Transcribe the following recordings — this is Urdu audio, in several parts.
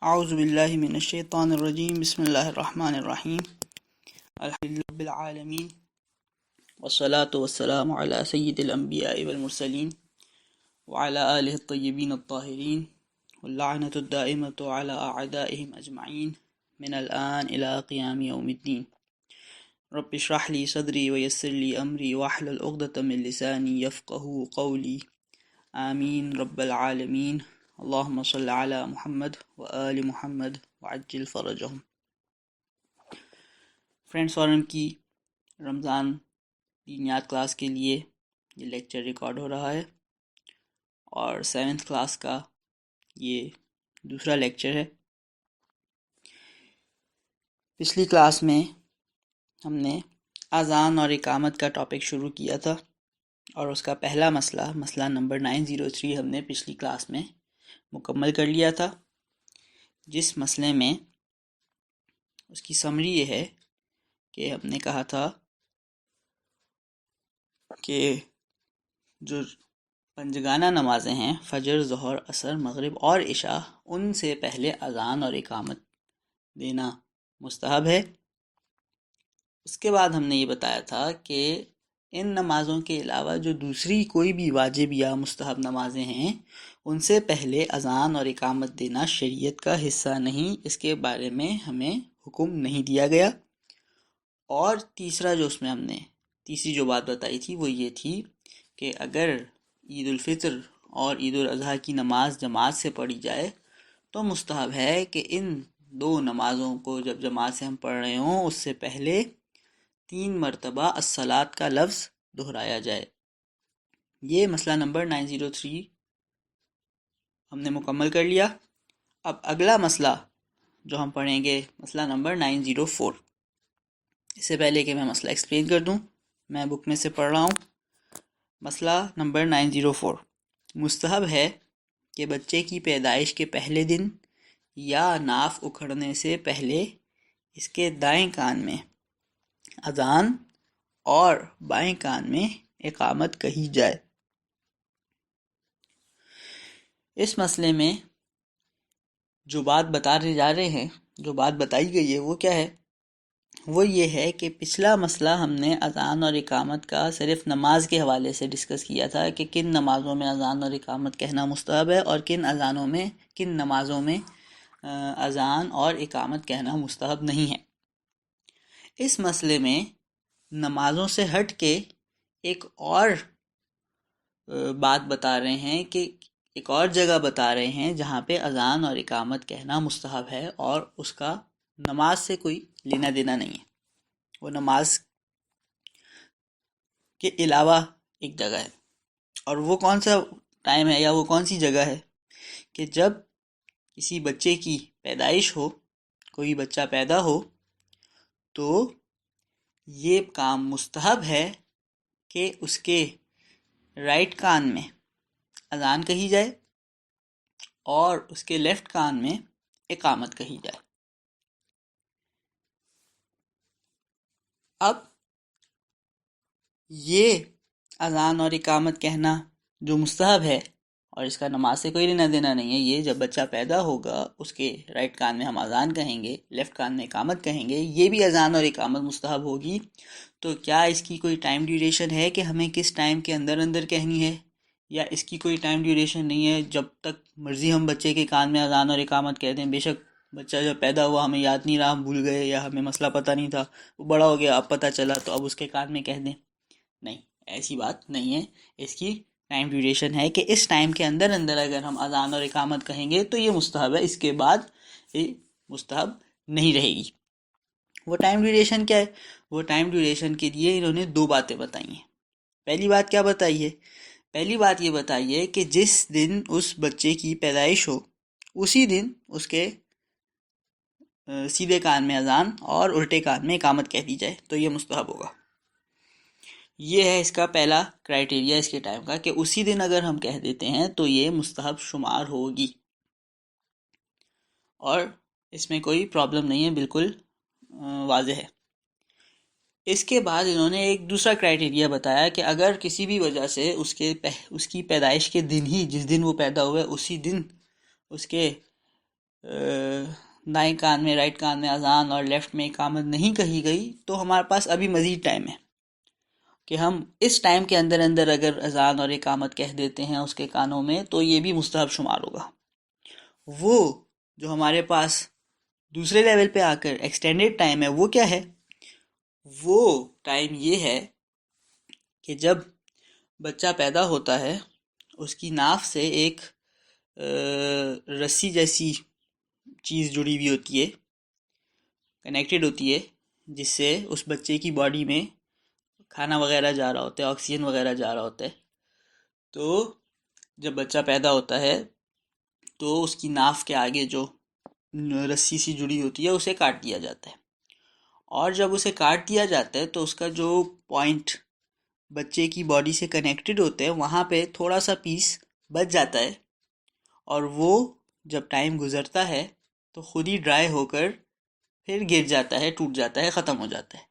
اعوذ باللہ من الشیطان الرجیم بسم اللہ الرحمن الرحیم الحمد للہ رب العالمین والصلاة والسلام علی سید الانبیاء والمرسلین وعلى آلہ الطیبین الطاہرین واللعنۃ الدائمۃ علی اعدائهم اجمعین من الآن الى قیام یوم الدین رب اشرح لی صدری ویسر لی امری واحلل عقدۃ من لسانی یفقہوا قولی آمین رب العالمین اللہم صل علی محمد و آل محمد وعجل فرجہم۔ فرینڈس، فورم کی رمضان دینیات کلاس کے لیے یہ لیکچر ریکارڈ ہو رہا ہے اور 7th کلاس کا یہ دوسرا لیکچر ہے۔ پچھلی کلاس میں ہم نے اذان اور اقامت کا ٹاپک شروع کیا تھا اور اس کا پہلا مسئلہ نمبر 903 ہم نے پچھلی کلاس میں مکمل کر لیا تھا، جس مسئلے میں اس کی سمری یہ ہے کہ ہم نے کہا تھا کہ جو پنجگانہ نمازیں ہیں فجر، ظہر، عصر، مغرب اور عشاء، ان سے پہلے اذان اور اقامت دینا مستحب ہے۔ اس کے بعد ہم نے یہ بتایا تھا کہ ان نمازوں کے علاوہ جو دوسری کوئی بھی واجب یا مستحب نمازیں ہیں ان سے پہلے اذان اور اقامت دینا شریعت کا حصہ نہیں، اس کے بارے میں ہمیں حکم نہیں دیا گیا۔ اور تیسرا جو اس میں ہم نے تیسری جو بات بتائی تھی وہ یہ تھی کہ اگر عید الفطر اور عید الاضحیٰ کی نماز جماعت سے پڑھی جائے تو مستحب ہے کہ ان دو نمازوں کو جب جماعت سے ہم پڑھ رہے ہوں اس سے پہلے 3 مرتبہ الصلاۃ کا لفظ دہرایا جائے۔ یہ مسئلہ نمبر 903 ہم نے مکمل کر لیا۔ اب اگلا مسئلہ جو ہم پڑھیں گے مسئلہ نمبر 904۔ اس سے پہلے کہ میں مسئلہ ایکسپلین کر دوں، میں بک میں سے پڑھ رہا ہوں۔ مسئلہ نمبر 904، مستحب ہے کہ بچے کی پیدائش کے پہلے دن یا ناف اکھڑنے سے پہلے اس کے دائیں کان میں اذان اور بائیں کان میں اقامت کہی جائے۔ اس مسئلے میں جو بات بتانے جا رہے ہیں، جو بات بتائی گئی ہے وہ کیا ہے؟ وہ یہ ہے کہ پچھلا مسئلہ ہم نے اذان اور اقامت کا صرف نماز کے حوالے سے ڈسکس کیا تھا کہ کن نمازوں میں اذان اور اقامت کہنا مستحب ہے اور کن نمازوں میں اذان اور اقامت کہنا مستحب نہیں ہے۔ اس مسئلے میں نمازوں سے ہٹ کے ایک اور بات بتا رہے ہیں کہ ایک اور جگہ بتا رہے ہیں جہاں پہ اذان اور اقامت کہنا مستحب ہے اور اس کا نماز سے کوئی لینا دینا نہیں ہے، وہ نماز کے علاوہ ایک جگہ ہے۔ اور وہ کون سا ٹائم ہے یا وہ کون سی جگہ ہے کہ جب کسی بچے کی پیدائش ہو، کوئی بچہ پیدا ہو، تو یہ کام مستحب ہے کہ اس کے رائٹ کان میں اذان کہی جائے اور اس کے لیفٹ کان میں اقامت کہی جائے۔ اب یہ اذان اور اقامت کہنا جو مستحب ہے اور اس کا نماز سے کوئی لینا دینا نہیں ہے، یہ جب بچہ پیدا ہوگا اس کے رائٹ کان میں ہم اذان کہیں گے، لیفٹ کان میں اقامت کہیں گے، یہ بھی اذان اور اقامت مستحب ہوگی۔ تو کیا اس کی کوئی ٹائم ڈیوریشن ہے کہ ہمیں کس ٹائم کے اندر کہنی ہے، یا اس کی کوئی ٹائم ڈیوریشن نہیں ہے؟ جب تک مرضی ہم بچے کے کان میں اذان اور اقامت کہہ دیں، بے شک بچہ جب پیدا ہوا ہمیں یاد نہیں رہا، ہم بھول گئے یا ہمیں مسئلہ پتہ نہیں تھا، وہ بڑا ہو گیا اب پتہ چلا تو اب اس کے کان میں کہہ دیں، نہیں، ایسی بات نہیں ہے۔ اس کی ٹائم ڈیوریشن ہے کہ اس ٹائم کے اندر اگر ہم اذان اور اقامت کہیں گے تو یہ مستحب ہے، اس کے بعد یہ مستحب نہیں رہے گی۔ وہ ٹائم ڈیوریشن کیا ہے؟ وہ ٹائم ڈیوریشن کے لیے انہوں نے 2 باتیں بتائی ہیں۔ پہلی بات کیا بتائی ہے؟ پہلی بات یہ بتائی ہے کہ جس دن اس بچے کی پیدائش ہو اسی دن اس کے سیدھے کان میں اذان اور الٹے کان میں اقامت کہہ دی جائے تو یہ مستحب ہوگا۔ یہ ہے اس کا پہلا کرائیٹیریا اس کے ٹائم کا، کہ اسی دن اگر ہم کہہ دیتے ہیں تو یہ مستحب شمار ہوگی اور اس میں کوئی پرابلم نہیں ہے، بالکل واضح ہے۔ اس کے بعد انہوں نے ایک دوسرا کرائیٹیریا بتایا کہ اگر کسی بھی وجہ سے اس کی پیدائش کے دن ہی، جس دن وہ پیدا ہوا ہے اسی دن اس کے دائیں کان میں رائٹ کان میں اذان اور لیفٹ میں اقامت نہیں کہی گئی تو ہمارے پاس ابھی مزید ٹائم ہے کہ ہم اس ٹائم کے اندر اندر اگر اذان اور اقامت کہہ دیتے ہیں اس کے کانوں میں تو یہ بھی مستحب شمار ہوگا. وہ جو ہمارے پاس دوسرے لیول پہ آ کر ایکسٹینڈیڈ ٹائم ہے وہ کیا ہے؟ وہ ٹائم یہ ہے کہ جب بچہ پیدا ہوتا ہے اس کی ناف سے ایک رسی جیسی چیز جڑی ہوئی ہوتی ہے، کنیکٹڈ ہوتی ہے، جس سے اس بچے کی باڈی میں کھانا وغیرہ جا رہا ہوتا ہے، آکسیجن وغیرہ جا رہا ہوتا ہے. تو جب بچہ پیدا ہوتا ہے تو اس کی ناف کے آگے جو رسی سی جڑی ہوتی ہے اسے کاٹ دیا جاتا ہے، اور جب اسے کاٹ دیا جاتا ہے تو اس کا جو پوائنٹ بچے کی باڈی سے کنیکٹڈ ہوتے ہیں وہاں پہ تھوڑا سا پیس بچ جاتا ہے، اور وہ جب ٹائم گزرتا ہے تو خود ہی ڈرائی ہو کر پھر گر جاتا ہے، ٹوٹ جاتا ہے، ختم ہو جاتا ہے.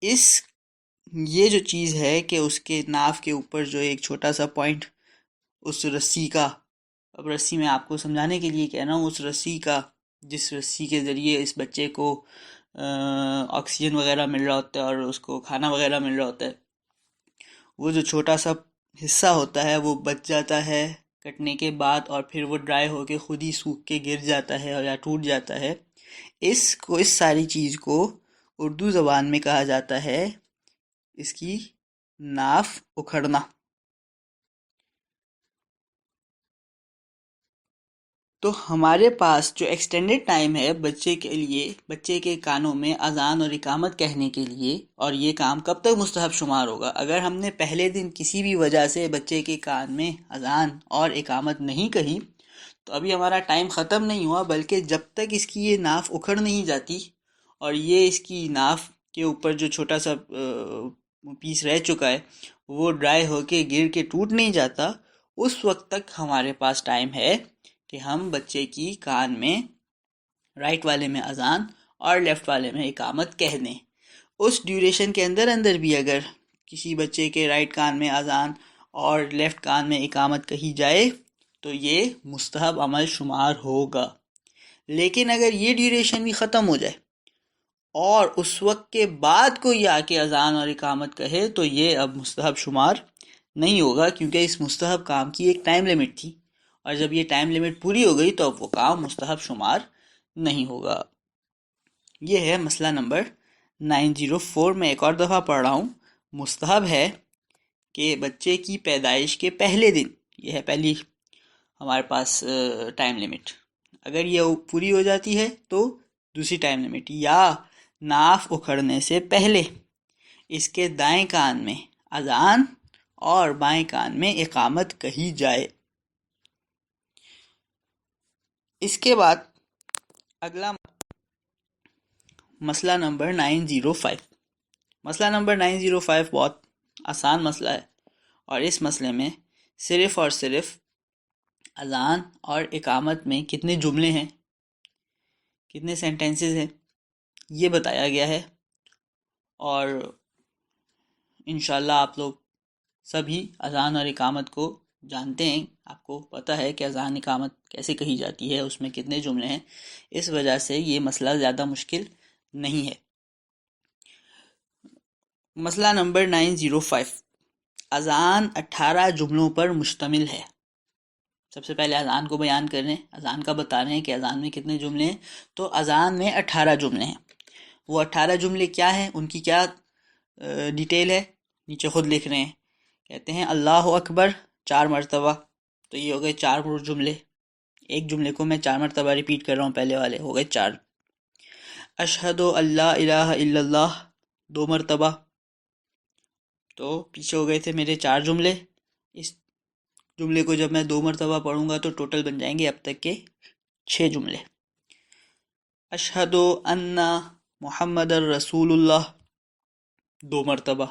یہ جو چیز ہے کہ اس کے ناف کے اوپر جو ایک چھوٹا سا پوائنٹ اس رسی کا، اب رسی میں آپ کو سمجھانے کے لیے کہہ رہا ہوں، اس رسی کا جس رسی کے ذریعے اس بچے کو آکسیجن وغیرہ مل رہا ہوتا ہے اور اس کو کھانا وغیرہ مل رہا ہوتا ہے، وہ جو چھوٹا سا حصہ ہوتا ہے وہ بچ جاتا ہے کٹنے کے بعد، اور پھر وہ ڈرائی ہو کے خود ہی سوکھ کے گر جاتا ہے یا ٹوٹ جاتا ہے. اس ساری چیز کو اردو زبان میں کہا جاتا ہے اس کی ناف اکھڑنا. تو ہمارے پاس جو ایکسٹینڈڈ ٹائم ہے بچے کے لیے، بچے کے کانوں میں اذان اور اقامت کہنے کے لیے، اور یہ کام کب تک مستحب شمار ہوگا؟ اگر ہم نے پہلے دن کسی بھی وجہ سے بچے کے کان میں اذان اور اقامت نہیں کہی تو ابھی ہمارا ٹائم ختم نہیں ہوا، بلکہ جب تک اس کی یہ ناف اکھڑ نہیں جاتی اور یہ اس کی ناف کے اوپر جو چھوٹا سا پیس رہ چکا ہے وہ ڈرائی ہو کے گر کے ٹوٹ نہیں جاتا، اس وقت تک ہمارے پاس ٹائم ہے کہ ہم بچے کی کان میں رائٹ والے میں اذان اور لیفٹ والے میں اقامت کہہ دیں. اس ڈیوریشن کے اندر اندر بھی اگر کسی بچے کے رائٹ کان میں اذان اور لیفٹ کان میں اقامت کہی جائے تو یہ مستحب عمل شمار ہوگا. لیکن اگر یہ ڈیوریشن بھی ختم ہو جائے اور اس وقت کے بعد کوئی آ کے اذان اور اقامت کہے تو یہ اب مستحب شمار نہیں ہوگا، کیونکہ اس مستحب کام کی ایک ٹائم لمٹ تھی، اور جب یہ ٹائم لمٹ پوری ہو گئی تو اب وہ کام مستحب شمار نہیں ہوگا. یہ ہے مسئلہ نمبر 904. میں ایک اور دفعہ پڑھ رہا ہوں. مستحب ہے کہ بچے کی پیدائش کے پہلے دن، یہ ہے پہلی ہمارے پاس ٹائم لمٹ، اگر یہ پوری ہو جاتی ہے تو دوسری ٹائم لمٹ، یا ناف اکھڑنے سے پہلے اس کے دائیں کان میں اذان اور بائیں کان میں اقامت کہی جائے. اس کے بعد اگلا مسئلہ نمبر 905. مسئلہ نمبر 905 بہت آسان مسئلہ ہے، اور اس مسئلے میں صرف اور صرف اذان اور اقامت میں کتنے جملے ہیں، کتنے سینٹینسز ہیں، یہ بتایا گیا ہے. اور انشاءاللہ آپ لوگ سبھی اذان اور اقامت کو جانتے ہیں، آپ کو پتہ ہے کہ اذان اقامت کیسے کہی جاتی ہے، اس میں کتنے جملے ہیں، اس وجہ سے یہ مسئلہ زیادہ مشکل نہیں ہے. مسئلہ نمبر 905. اذان 18 جملوں پر مشتمل ہے. سب سے پہلے اذان کو بیان کر رہے ہیں، اذان کا بتا رہے ہیں کہ اذان میں کتنے جملے ہیں. تو اذان میں 18 جملے ہیں. وہ 18 جملے کیا ہیں، ان کی کیا ڈیٹیل ہے، نیچے خود لکھ رہے ہیں. کہتے ہیں اللہ اکبر 4 مرتبہ، تو یہ ہو گئے 4 جملے. ایک جملے کو میں 4 مرتبہ ریپیٹ کر رہا ہوں، پہلے والے ہو گئے 4. اشہد اللہ الہ الا اللہ 2 مرتبہ، تو پیچھے ہو گئے تھے میرے 4 جملے. اس جملے کو جب میں 2 مرتبہ پڑھوں گا تو ٹوٹل بن جائیں گے اب تک کے 6 جملے. اشہد ان محمد الرسول اللہ 2 مرتبہ.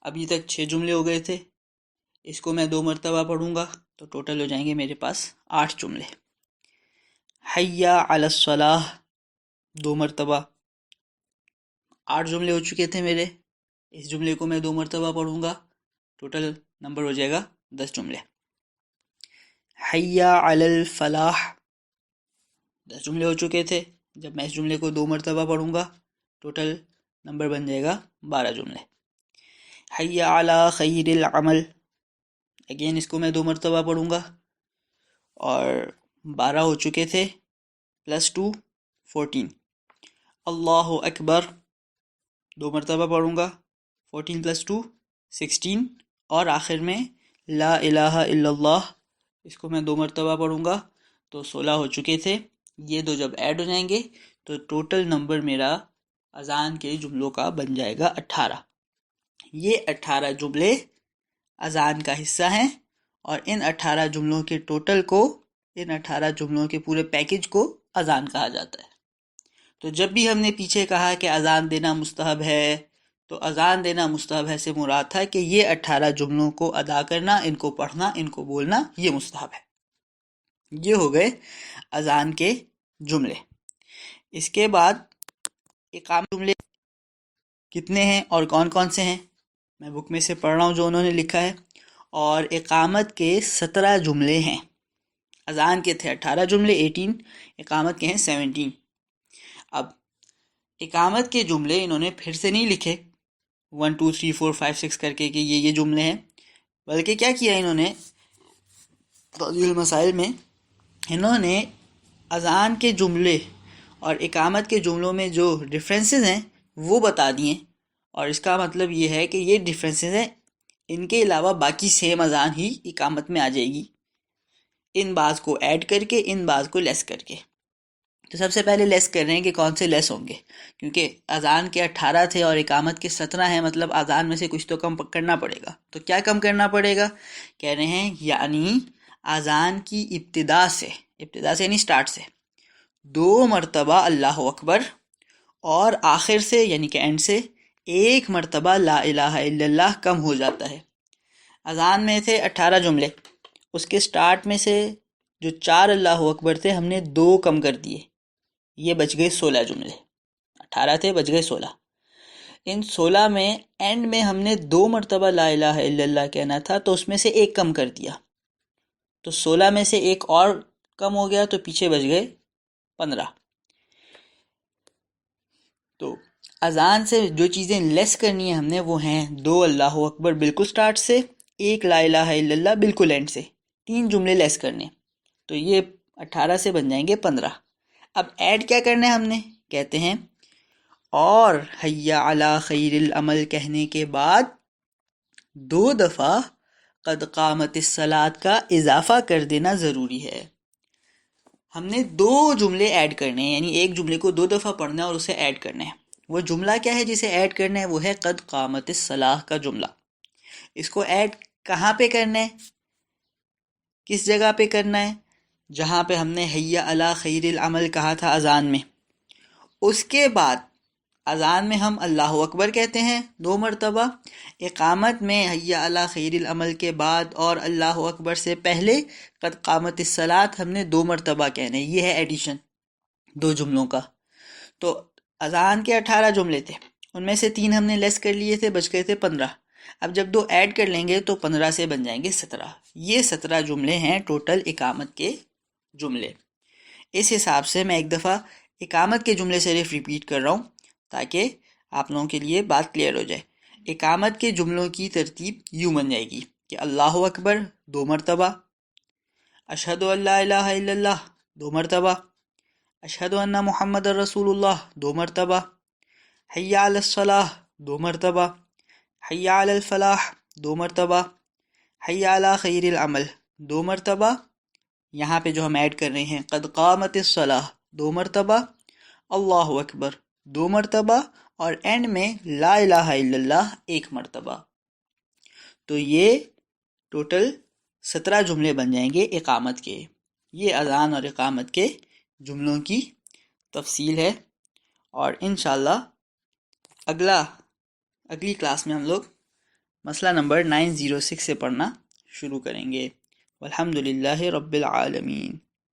ابھی تک 6 جملے ہو گئے تھے، اس کو میں 2 مرتبہ پڑھوں گا تو ٹوٹل ہو جائیں گے میرے پاس 8 جملے. حی علی الصلاح 2 مرتبہ، 8 جملے ہو چکے تھے میرے. اس جملے کو میں 2 مرتبہ پڑھوں گا، ٹوٹل نمبر ہو جائے گا 10 جملے. حی علی الفلاح 10 جملے ہو چکے تھے. جب میں اس جملے کو 2 مرتبہ پڑھوں گا ٹوٹل نمبر بن جائے گا 12 جملے. حی علی خیر العمل اگین اس کو میں 2 مرتبہ پڑھوں گا اور 12 ہو چکے تھے +2 14. اللہ اکبر 2 مرتبہ پڑھوں گا 14 + 2 16. اور آخر میں لا الہ الا اللہ اس کو میں 2 مرتبہ پڑھوں گا تو 16 ہو چکے تھے. یہ دو جب ایڈ ہو جائیں گے تو ٹوٹل نمبر میرا اذان کے جملوں کا بن جائے گا 18. یہ 18 جملے اذان کا حصہ ہیں اور ان 18 جملوں کے ٹوٹل کو ان 18 جملوں کے پورے پیکج کو اذان کہا جاتا ہے. تو جب بھی ہم نے پیچھے کہا کہ اذان دینا مستحب ہے تو اذان دینا مستحب ہے سے مراد تھا کہ یہ 18 جملوں کو ادا کرنا، ان کو پڑھنا، ان کو بولنا یہ مستحب ہے. یہ ہو گئے اذان کے جملے. اس کے بعد اقامت جملے کتنے ہیں اور کون کون سے ہیں میں بک میں سے پڑھ رہا ہوں جو انہوں نے لکھا ہے. اور اقامت کے 17 جملے ہیں. اذان کے تھے 18 جملے 18، اقامت کے ہیں 17. اب اقامت کے جملے انہوں نے پھر سے نہیں لکھے 1 2 3 4 5 6 کر کے کہ یہ جملے ہیں، بلکہ کیا کیا انہوں نے تعدیل المسائل میں انہوں نے اذان کے جملے اور اقامت کے جملوں میں جو ڈفرینسز ہیں وہ بتا دیے. اور اس کا مطلب یہ ہے کہ یہ ڈفرینسز ہیں، ان کے علاوہ باقی سیم اذان ہی اقامت میں آ جائے گی، ان بعض کو ایڈ کر کے ان بعض کو لیس کر کے. تو سب سے پہلے لیس کر رہے ہیں کہ کون سے لیس ہوں گے، کیونکہ اذان کے 18 تھے اور اقامت کے 17 ہیں، مطلب اذان میں سے کچھ تو کم کرنا پڑے گا. تو کیا کم کرنا پڑے گا؟ کہہ رہے ہیں یعنی اذان کی ابتدا سے یعنی سٹارٹ سے 2 مرتبہ اللہ اکبر اور آخر سے یعنی کہ اینڈ سے 1 مرتبہ لا الہ الا اللہ کم ہو جاتا ہے. اذان میں تھے 18 جملے، اس کے سٹارٹ میں سے جو 4 اللہ اکبر تھے ہم نے 2 کم کر دیے، یہ بچ گئے 16 جملے. 18 تھے بچ گئے 16. ان 16 میں اینڈ میں ہم نے 2 مرتبہ لا الہ الا اللہ کہنا تھا تو اس میں سے 1 کم کر دیا، تو 16 میں سے 1 اور کم ہو گیا تو پیچھے بچ گئے 15. تو اذان سے جو چیزیں لیس کرنی ہیں ہم نے وہ ہیں 2 اللہ اکبر بالکل سٹارٹ سے، 1 لا الہ الا اللہ بالکل اینڈ سے، 3 جملے لیس کرنے. تو یہ 18 سے بن جائیں گے 15. اب ایڈ کیا کرنا ہے ہم نے؟ کہتے ہیں اور حی علی خیر العمل کہنے کے بعد 2 دفعہ قد قامت الصلاۃ کا اضافہ کر دینا ضروری ہے. ہم نے 2 جملے ایڈ کرنے ہیں، یعنی ایک جملے کو 2 دفعہ پڑھنا ہے اور اسے ایڈ کرنا ہے. وہ جملہ کیا ہے جسے ایڈ کرنا ہے؟ وہ ہے قد قامت الصلاۃ کا جملہ. اس کو ایڈ کہاں پہ کرنا ہے، کس جگہ پہ کرنا ہے؟ جہاں پہ ہم نے حی علی خیر العمل کہا تھا اذان میں. اس کے بعد اذان میں ہم اللہ اکبر کہتے ہیں 2 مرتبہ، اقامت میں حی علی خیر العمل کے بعد اور اللہ اکبر سے پہلے قد قامت الصلاۃ ہم نے 2 مرتبہ کہنے. یہ ہے ایڈیشن 2 جملوں کا. تو اذان کے 18 جملے تھے، ان میں سے 3 ہم نے لیس کر لیے تھے، بچ گئے تھے 15. اب جب 2 ایڈ کر لیں گے تو 15 سے بن جائیں گے 17. یہ 17 جملے ہیں ٹوٹل اقامت کے جملے. اس حساب سے میں ایک دفعہ اقامت کے جملے صرف ریپیٹ کر رہا ہوں تاکہ آپ لوگوں کے لیے بات کلیئر ہو جائے. اقامت کے جملوں کی ترتیب یوں بن جائے گی کہ اللہ اکبر 2 مرتبہ، اشہد ان لا الہ الا اللہ 2 مرتبہ، اشہد ان محمد رسول اللہ 2 مرتبہ، حی علی الصلاح 2 مرتبہ، حی علی الفلاح 2 مرتبہ، حی علی خیر العمل 2 مرتبہ. یہاں پہ جو ہم ایڈ کر رہے ہیں قد قامت الصلاح 2 مرتبہ، اللہ اکبر 2 مرتبہ اور اینڈ میں لا الہ الا اللہ 1 مرتبہ. تو یہ ٹوٹل 17 جملے بن جائیں گے اقامت کے. یہ اذان اور اقامت کے جملوں کی تفصیل ہے اور انشاءاللہ اگلی کلاس میں ہم لوگ مسئلہ نمبر 906 سے پڑھنا شروع کریں گے. والحمد للہ رب العالمین.